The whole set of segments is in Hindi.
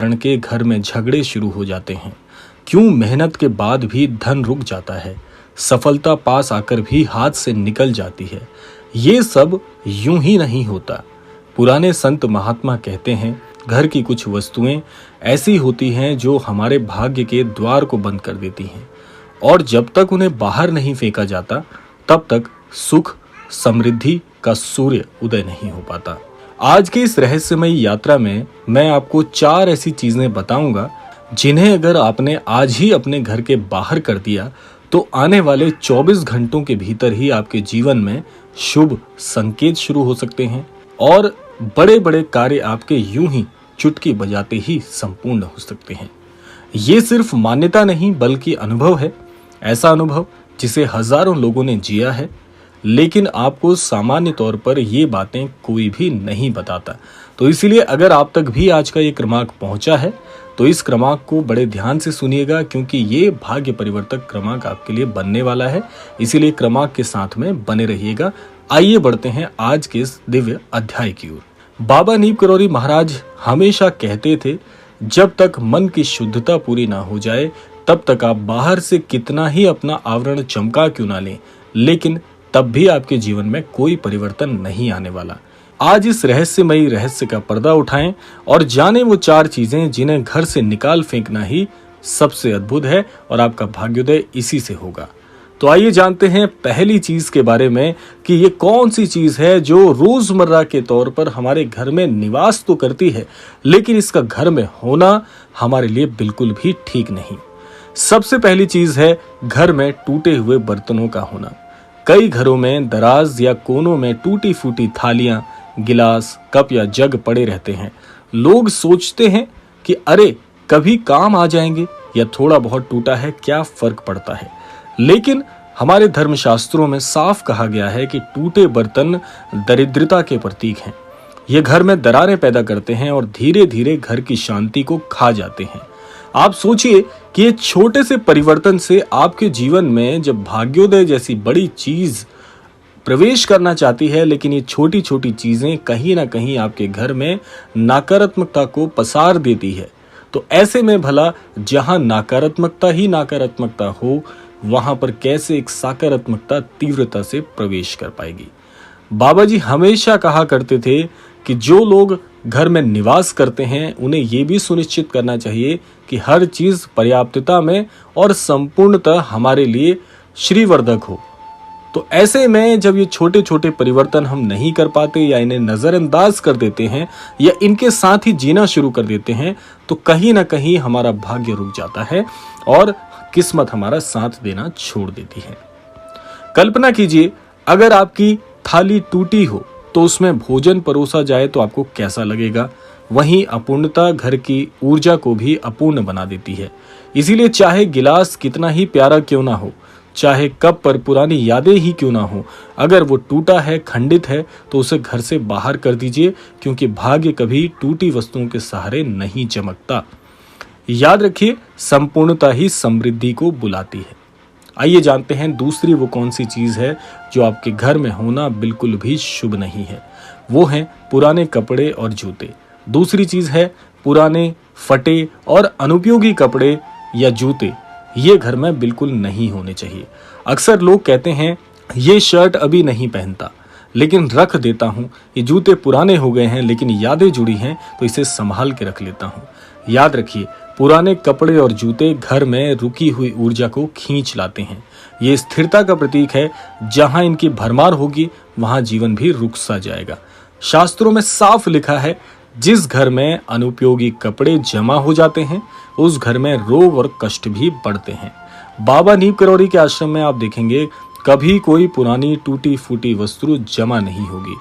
कारण के घर में झगड़े शुरू हो जाते हैं। क्यों मेहनत के बाद भी धन रुक जाता है, सफलता पास आकर भी हाथ से निकल जाती है। ये सब यूं ही नहीं होता। पुराने संत महात्मा कहते हैं, घर की कुछ वस्तुएं ऐसी होती हैं जो हमारे भाग्य के द्वार को बंद कर देती हैं, और जब तक उन्हें बाहर नहीं फेंका जाता तब तक सुख समृद्धि का सूर्य उदय नहीं हो पाता। आज की इस रहस्यमयी यात्रा में मैं आपको 4 ऐसी चीजें बताऊंगा जिन्हें अगर आपने आज ही अपने घर के बाहर कर दिया तो आने वाले 24 घंटों के भीतर ही आपके जीवन में शुभ संकेत शुरू हो सकते हैं और बड़े बड़े कार्य आपके यूं ही चुटकी बजाते ही संपूर्ण हो सकते हैं। ये सिर्फ मान्यता नहीं बल्कि अनुभव है, ऐसा अनुभव जिसे हजारों लोगों ने जिया है, लेकिन आपको सामान्य तौर पर ये बातें कोई भी नहीं बताता। तो इसीलिए अगर आप तक भी आज का ये क्रमांक पहुंचा है तो इस क्रमांक को बड़े ध्यान से सुनिएगा, क्योंकि ये भाग्य परिवर्तक क्रमांक आपके लिए बनने वाला है। इसीलिए क्रमांक के साथ में बने रहिएगा। आइए बढ़ते हैं आज के इस दिव्य अध्याय की ओर। बाबा नीम करौरी महाराज हमेशा कहते थे, जब तक मन की शुद्धता पूरी ना हो जाए तब तक आप बाहर से कितना ही अपना आवरण चमका क्यों ना लें, लेकिन तब भी आपके जीवन में कोई परिवर्तन नहीं आने वाला। आज इस रहस्यमयी रहस्य का पर्दा उठाएं और जानें वो 4 चीजें जिन्हें घर से निकाल फेंकना ही सबसे अद्भुत है और आपका भाग्योदय इसी से होगा। तो आइए जानते हैं पहली चीज के बारे में कि ये कौन सी चीज है जो रोजमर्रा के तौर पर हमारे घर में निवास तो करती है, लेकिन इसका घर में होना हमारे लिए बिल्कुल भी ठीक नहीं। सबसे पहली चीज है घर में टूटे हुए बर्तनों का होना। कई घरों में दराज या कोनों में टूटी फूटी थालियां, गिलास, कप या जग पड़े रहते हैं। लोग सोचते हैं कि अरे कभी काम आ जाएंगे या थोड़ा बहुत टूटा है, क्या फर्क पड़ता है। लेकिन हमारे धर्मशास्त्रों में साफ कहा गया है कि टूटे बर्तन दरिद्रता के प्रतीक हैं। ये घर में दरारें पैदा करते हैं और धीरे धीरे घर की शांति को खा जाते हैं। आप सोचिए कि ये छोटे से परिवर्तन से आपके जीवन में जब भाग्योदय जैसी बड़ी चीज प्रवेश करना चाहती है, लेकिन ये छोटी छोटी चीजें कहीं ना कहीं आपके घर में नकारात्मकता को पसार देती है, तो ऐसे में भला जहां नकारात्मकता ही नकारात्मकता हो, वहां पर कैसे एक सकारात्मकता तीव्रता से प्रवेश कर पाएगी। बाबा जी हमेशा कहा करते थे कि जो लोग घर में निवास करते हैं उन्हें यह भी सुनिश्चित करना चाहिए कि हर चीज पर्याप्तता में और संपूर्णतः हमारे लिए श्रीवर्धक हो। तो ऐसे में जब ये छोटे छोटे परिवर्तन हम नहीं कर पाते या इन्हें नजरअंदाज कर देते हैं या इनके साथ ही जीना शुरू कर देते हैं, तो कहीं ना कहीं हमारा भाग्य रुक जाता है और किस्मत हमारा साथ देना छोड़ देती है। कल्पना कीजिए, अगर आपकी थाली टूटी हो तो उसमें भोजन परोसा जाए तो आपको कैसा लगेगा। वहीं अपूर्णता घर की ऊर्जा को भी अपूर्ण बना देती है। इसीलिए चाहे गिलास कितना ही प्यारा क्यों ना हो, चाहे कप पर पुरानी यादें ही क्यों ना हो, अगर वो टूटा है, खंडित है, तो उसे घर से बाहर कर दीजिए, क्योंकि भाग्य कभी टूटी वस्तुओं के सहारे नहीं चमकता। याद रखिए, संपूर्णता ही समृद्धि को बुलाती है। आइए जानते हैं दूसरी वो कौन सी चीज है जो आपके घर में होना बिल्कुल भी शुभ नहीं है। वो है पुराने कपड़े और जूते। दूसरी चीज है पुराने, फटे और अनुपयोगी कपड़े या जूते। ये घर में बिल्कुल नहीं होने चाहिए। अक्सर लोग कहते हैं, ये शर्ट अभी नहीं पहनता लेकिन रख देता हूँ, ये जूते पुराने हो गए हैं लेकिन यादें जुड़ी हैं तो इसे संभाल के रख लेता हूँ। याद रखिए, पुराने कपड़े और जूते घर में रुकी हुई ऊर्जा को खींच लाते हैं। ये स्थिरता का प्रतीक है। जहां इनकी भरमार होगी वहां जीवन भी रुक सा जाएगा। शास्त्रों में साफ लिखा है, जिस घर में अनुपयोगी कपड़े जमा हो जाते हैं उस घर में रोग और कष्ट भी बढ़ते हैं। बाबा नीम करौरी के आश्रम में आप देखेंगे कभी कोई पुरानी टूटी फूटी वस्तु जमा नहीं होगी,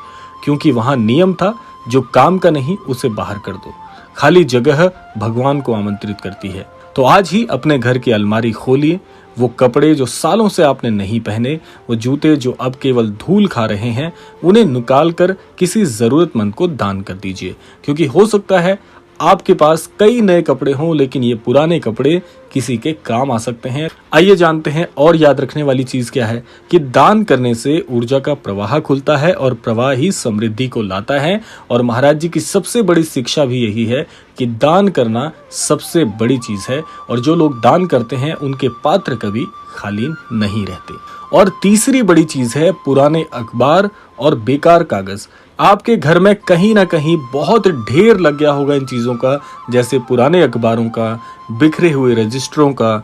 क्योंकि वहां नियम था, जो काम का नहीं उसे बाहर कर दो। खाली जगह भगवान को आमंत्रित करती है। तो आज ही अपने घर की अलमारी खोलिए, वो कपड़े जो सालों से आपने नहीं पहने, वो जूते जो अब केवल धूल खा रहे हैं, उन्हें निकाल कर किसी जरूरतमंद को दान कर दीजिए, क्योंकि हो सकता है आपके पास कई नए कपड़े हों लेकिन ये पुराने कपड़े किसी के काम आ सकते हैं। आइए जानते हैं और याद रखने वाली चीज क्या है कि दान करने से ऊर्जा का प्रवाह खुलता है और प्रवाह ही समृद्धि को लाता है। और महाराज जी की सबसे बड़ी शिक्षा भी यही है कि दान करना सबसे बड़ी चीज है और जो लोग दान करते हैं उनके पात्र कभी खाली नहीं रहते। और तीसरी बड़ी चीज है पुराने अखबार और बेकार कागज। आपके घर में कहीं ना कहीं बहुत ढेर लग गया होगा इन चीजों का, जैसे पुराने अखबारों का, बिखरे हुए रजिस्टरों का,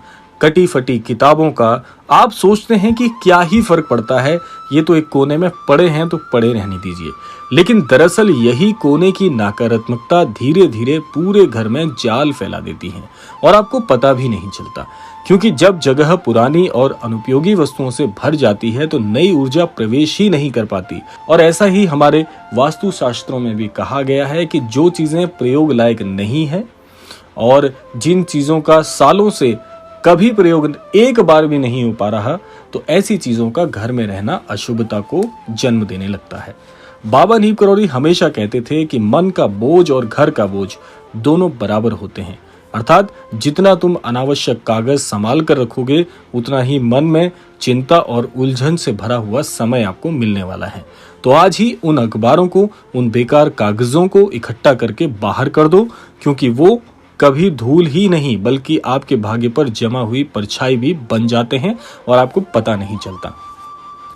कटी फटी किताबों का। आप सोचते हैं कि क्या ही फर्क पड़ता है, ये तो एक कोने में पड़े हैं तो पड़े रहने दीजिए। लेकिन दरअसल यही कोने की नकारात्मकता धीरे धीरे पूरे घर में जाल फैला देती है और आपको पता भी नहीं चलता, क्योंकि जब जगह पुरानी और अनुपयोगी वस्तुओं से भर जाती है तो नई ऊर्जा प्रवेश ही नहीं कर पाती। और ऐसा ही हमारे वास्तु शास्त्रों में भी कहा गया है कि जो चीजें प्रयोग लायक नहीं है और जिन चीजों का सालों से कभी प्रयोग एक बार भी नहीं हो पा रहा, तो ऐसी चीजों का घर में रहना अशुभता को जन्म देने लगता है। बाबा नीम करौरी हमेशा कहते थे कि मन का बोझ और घर का बोझ दोनों बराबर होते हैं, अर्थात जितना तुम अनावश्यक कागज संभाल कर रखोगे उतना ही मन में चिंता और उलझन से भरा हुआ समय आपको मिलने वाला है। तो आज ही उन अखबारों को, उन बेकार कागजों को इकट्ठा करके बाहर कर दो, क्योंकि वो कभी धूल ही नहीं बल्कि आपके भाग्य पर जमा हुई परछाई भी बन जाते हैं और आपको पता नहीं चलता।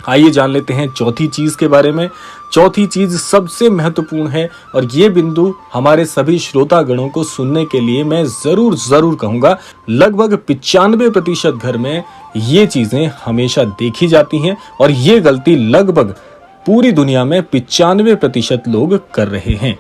आइए जान लेते हैं चौथी चीज के बारे में। चौथी चीज सबसे महत्वपूर्ण है और ये बिंदु हमारे सभी श्रोता गणों को सुनने के लिए मैं जरूर कहूंगा। लगभग 95% घर में ये चीजें हमेशा देखी जाती हैं और ये गलती लगभग पूरी दुनिया में 95% लोग कर रहे हैं।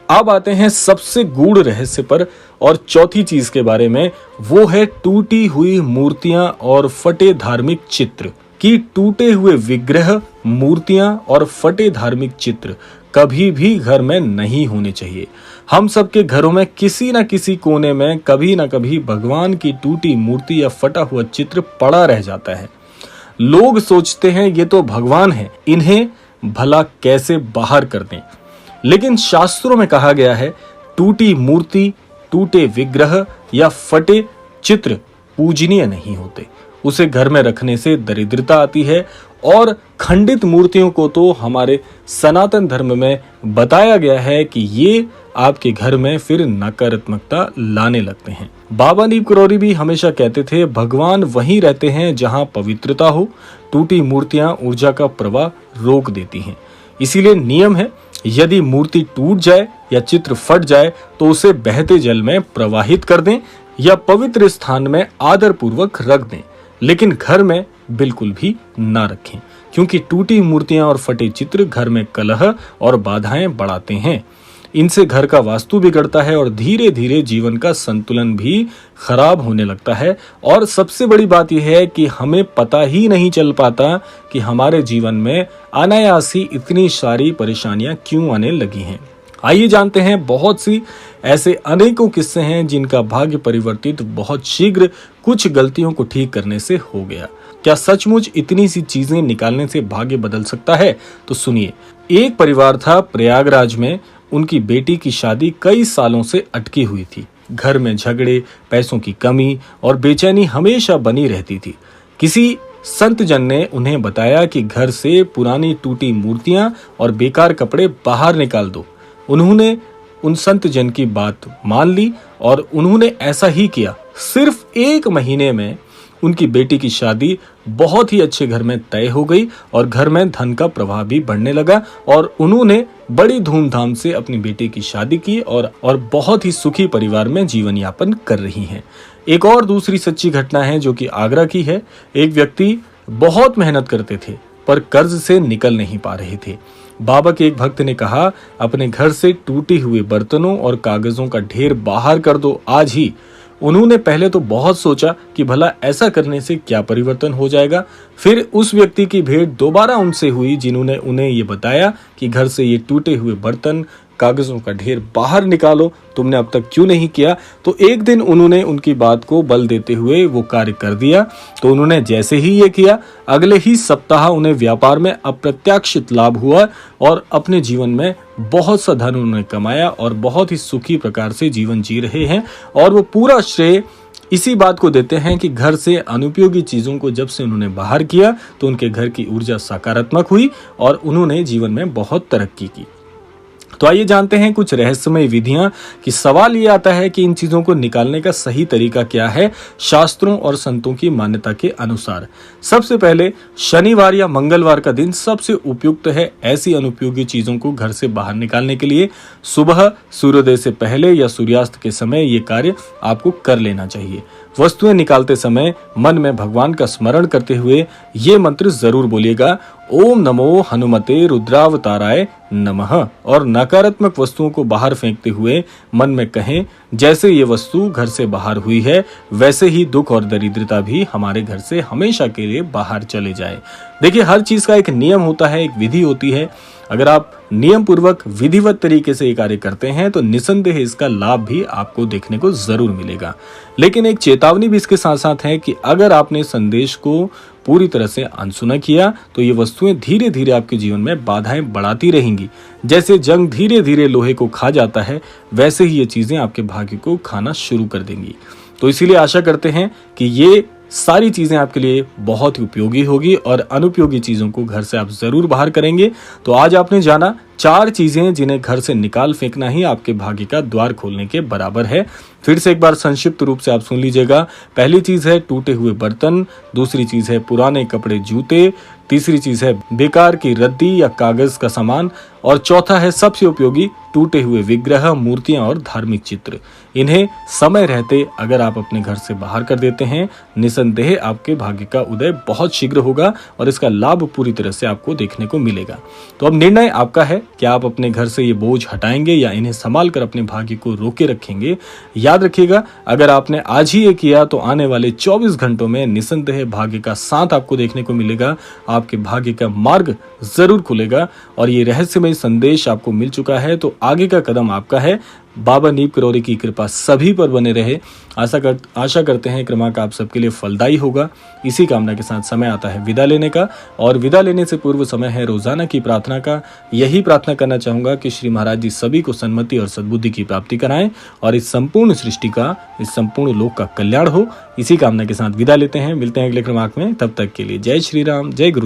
अब आते हैं सबसे गूढ़ रहस्य पर और चौथी चीज के बारे में, वो है टूटी हुई मूर्तियां और फटे धार्मिक चित्र। कि टूटे हुए विग्रह, मूर्तियां और फटे धार्मिक चित्र कभी भी घर में नहीं होने चाहिए। हम सबके घरों में किसी न किसी कोने में कभी न कभी भगवान की टूटी मूर्ति या फटा हुआ चित्र पड़ा रह जाता है। लोग सोचते हैं ये तो भगवान है, इन्हें भला कैसे बाहर कर दें। लेकिन शास्त्रों में कहा गया है टूटी मूर्ति, टूटे विग्रह या फटे चित्र पूजनीय नहीं होते, उसे घर में रखने से दरिद्रता आती है। और खंडित मूर्तियों को तो हमारे सनातन धर्म में बताया गया है कि ये आपके घर में फिर नकारात्मकता लाने लगते हैं। बाबा नीम करौरी भी हमेशा कहते थे भगवान वहीं रहते हैं जहां पवित्रता हो। टूटी मूर्तियां ऊर्जा का प्रवाह रोक देती हैं। इसीलिए नियम है, यदि मूर्ति टूट जाए या चित्र फट जाए तो उसे बहते जल में प्रवाहित कर दें या पवित्र स्थान में आदर पूर्वक रख दें, लेकिन घर में बिल्कुल भी ना रखें, क्योंकि टूटी मूर्तियां और फटे चित्र घर में कलह और बाधाएं बढ़ाते हैं। इनसे घर का वास्तु बिगड़ता है और धीरे धीरे जीवन का संतुलन भी खराब होने लगता है। और सबसे बड़ी बात यह है कि हमें पता ही नहीं चल पाता कि हमारे जीवन में अनायास ही इतनी सारी परेशानियां क्यों आने लगी हैं। आइए जानते हैं, बहुत सी ऐसे अनेकों किस्से हैं जिनका भाग्य परिवर्तित बहुत शीघ्र कुछ गलतियों को ठीक करने से हो गया। क्या सचमुच इतनी सी चीजें निकालने से भाग्य बदल सकता है? तो सुनिए। एक परिवार था प्रयागराज में, उनकी बेटी की शादी कई सालों से अटकी हुई थी। घर में झगड़े, पैसों की कमी और बेचैनी हमेशा बनी रहती थी। किसी संत जन ने उन्हें बताया कि घर से पुरानी टूटी मूर्तियां और बेकार कपड़े बाहर निकाल दो। उन्होंने उन संत जन की बात मान ली और उन्होंने ऐसा ही किया। सिर्फ 1 महीने में उनकी बेटी की शादी बहुत ही अच्छे घर में तय हो गई और घर में धन का प्रवाह भी बढ़ने लगा और उन्होंने बड़ी धूमधाम से अपनी बेटी की शादी की और बहुत ही सुखी परिवार में जीवन यापन कर रही हैं। एक और दूसरी सच्ची घटना है जो कि आगरा की है। एक व्यक्ति बहुत मेहनत करते थे पर कर्ज से निकल नहीं पा रहे थे। बाबा के एक भक्त ने कहा, अपने घर से टूटे हुए बर्तनों और कागजों का ढेर बाहर कर दो आज ही। उन्होंने पहले तो बहुत सोचा कि भला ऐसा करने से क्या परिवर्तन हो जाएगा। फिर उस व्यक्ति की भेंट दोबारा उनसे हुई जिन्होंने उन्हें ये बताया कि घर से ये टूटे हुए बर्तन, कागजों का ढेर बाहर निकालो, तुमने अब तक क्यों नहीं किया। तो एक दिन उन्होंने उनकी बात को बल देते हुए वो कार्य कर दिया। तो उन्होंने जैसे ही ये किया, अगले ही सप्ताह उन्हें व्यापार में अप्रत्याशित लाभ हुआ और अपने जीवन में बहुत सा धन उन्होंने कमाया और बहुत ही सुखी प्रकार से जीवन जी रहे हैं। और वो पूरा श्रेय इसी बात को देते हैं कि घर से अनुपयोगी चीजों को जब से उन्होंने बाहर किया तो उनके घर की ऊर्जा सकारात्मक हुई और उन्होंने जीवन में बहुत तरक्की की। तो आइए जानते हैं कुछ रहस्यमय विधियां कि सवाल ये आता है कि इन चीजों को निकालने का सही तरीका क्या है शास्त्रों और संतों की मान्यता के अनुसार। सबसे पहले शनिवार या मंगलवार का दिन सबसे उपयुक्त है ऐसी अनुपयोगी चीजों को घर से बाहर निकालने के लिए। सुबह सूर्योदय से पहले या सूर्यास्त के समय ये कार्य आपको कर लेना चाहिए। वस्तुएं निकालते समय मन में भगवान का स्मरण करते हुए ये मंत्र जरूर बोलिएगा, ओम नमो हनुमते रुद्रावताराय नमः। और नकारात्मक वस्तुओं को बाहर फेंकते हुए मन में कहें, जैसे ये वस्तु घर से बाहर हुई है वैसे ही दुख और दरिद्रता भी हमारे घर से हमेशा के लिए बाहर चले जाए। देखिए, हर चीज का एक नियम होता है, एक विधि होती है। अगर आप नियम पूर्वक विधिवत तरीके से ये कार्य करते हैं तो निसंदेह इसका लाभ भी आपको देखने को जरूर मिलेगा। लेकिन एक चेतावनी भी इसके साथ साथ है कि अगर आपने संदेश को पूरी तरह से अनसुना किया तो ये वस्तुएं धीरे धीरे आपके जीवन में बाधाएं बढ़ाती रहेंगी। जैसे जंग धीरे धीरे लोहे को खा जाता है, वैसे ही ये चीजें आपके भाग्य को खाना शुरू कर देंगी। तो इसीलिए आशा करते हैं कि ये सारी चीजें आपके लिए बहुत ही उपयोगी होगी और अनुपयोगी चीजों को घर से आप जरूर बाहर करेंगे। तो आज आपने जाना 4 चीजें जिन्हें घर से निकाल फेंकना ही आपके भाग्य का द्वार खोलने के बराबर है। फिर से एक बार संक्षिप्त रूप से आप सुन लीजिएगा। पहली चीज है टूटे हुए बर्तन, दूसरी चीज है पुराने कपड़े जूते, तीसरी चीज है बेकार की रद्दी या कागज का सामान और चौथा है सबसे उपयोगी टूटे हुए विग्रह, मूर्तियां और धार्मिक चित्र। इन्हें समय रहते अगर आप अपने घर से बाहर कर देते हैं, निसंदेह आपके भाग्य का उदय बहुत शीघ्र होगा और इसका लाभ पूरी तरह से आपको देखने को मिलेगा। तो अब निर्णय आपका है कि आप अपने घर से ये बोझ हटाएंगे या इन्हें संभाल कर अपने भाग्य को रोके रखेंगे। याद रखिएगा, अगर आपने आज ही ये किया तो आने वाले 24 घंटों में निसंदेह भाग्य का साथ आपको देखने को मिलेगा। आपके भाग्य का मार्ग जरूर खुलेगा और ये रहस्यमय संदेश आपको मिल चुका है। तो आगे का कदम आपका है। बाबा नीप करोड़ी की कृपा सभी पर बने रहे। आशा करते हैं क्रमांक आप सबके लिए फलदायी होगा। इसी कामना के साथ समय आता है विदा लेने का और विदा लेने से पूर्व समय है रोजाना की प्रार्थना का। यही प्रार्थना करना चाहूंगा कि श्री महाराज जी सभी को सन्मति और सद्बुद्धि की प्राप्ति कराएं और इस संपूर्ण सृष्टि का, इस संपूर्ण लोक का कल्याण हो। इसी कामना के साथ विदा लेते हैं। मिलते हैं अगले क्रमांक में, तब तक के लिए जय श्री राम, जय गुरु।